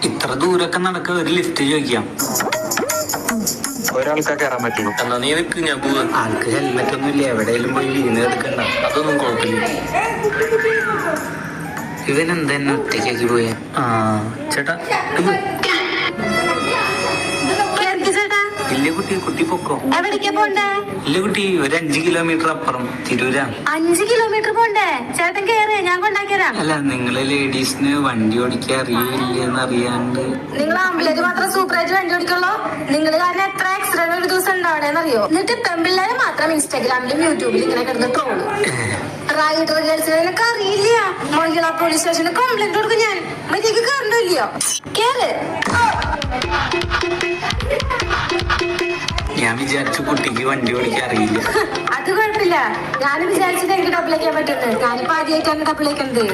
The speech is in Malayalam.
ഇത്ര ദൂരൊക്കെ നടക്ക ഒരു ലിഫ്റ്റ് ചോദിക്കാം. ഒരാൾക്കാ കയറാൻ പറ്റുള്ളൂ. എന്നാ നീ നിൽക്ക്, ഞാൻ പോവാ. ആൾക്ക് ഹെൽമെറ്റ് ഒന്നും ഇല്ല, എവിടെയെങ്കിലും പോയി വീണ് എടുക്കണ്ട. അതൊന്നും കുഴപ്പമില്ല. ഇവൻ എന്തെന്നെ ഒറ്റയ്ക്കാക്കി പോയ. ചേട്ടാ ഇല്ല കുട്ടി, കുട്ടി പൊക്കോ. എവിടേക്കാ പോണ്ടേ? ഇല്ല കുട്ടി, ഒരു 5 കിലോമീറ്റർ അപ്പുറം തിരൂരാ. 5 കിലോമീറ്റർ പോണ്ടേ? ചേട്ടൻ കേറ്, ഞാൻ കൊണ്ടാക്കിയരാം. അല്ല, നിങ്ങള് ലേഡീസിന് വണ്ടി ഓടിക്കാൻ അറിയില്ലെന്ന് അറിയാണ്ട്. നിങ്ങൾ ആമ്പിള്ളേര് മാത്രം സൂപ്പറായിട്ട് വണ്ടി ഓടിക്കുള്ളൂ. നിങ്ങൾ കാരണം എത്ര ആക്സിഡന്റ് ഒരു ദിവസം ഉണ്ടാവണേന്ന് അറിയോ? എന്നിട്ട് പെൺപിള്ളേരെ മാത്രം ഇൻസ്റ്റാഗ്രാമിലും യൂട്യൂബിലും ഇങ്ങനെ കിടന്ന് ട്രോള്. റൈഡർ ഗേൾസിനെ നിനക്ക് അറിയില്ല. മഹിളാ പോലീസ് സ്റ്റേഷനിൽ കംപ്ലൈന്റ് കൊടുക്കും ഞാൻ. മര്യാദക്ക് കയറണ്ടല്ലോ. കേറ്. ഞാൻ വിചാരിച്ചു കുട്ടിക്ക് വണ്ടി ഓടിക്കാൻ അറിയില്ല. അത് കുഴപ്പമില്ല. ഞാൻ വിചാരിച്ചത് എനിക്ക് ഡബിൾ വയ്ക്കാൻ പറ്റുന്നത്. ഞാനിപ്പോ ആദ്യമായിട്ടാണ് ഡബിൾ വയ്ക്കുന്നത്.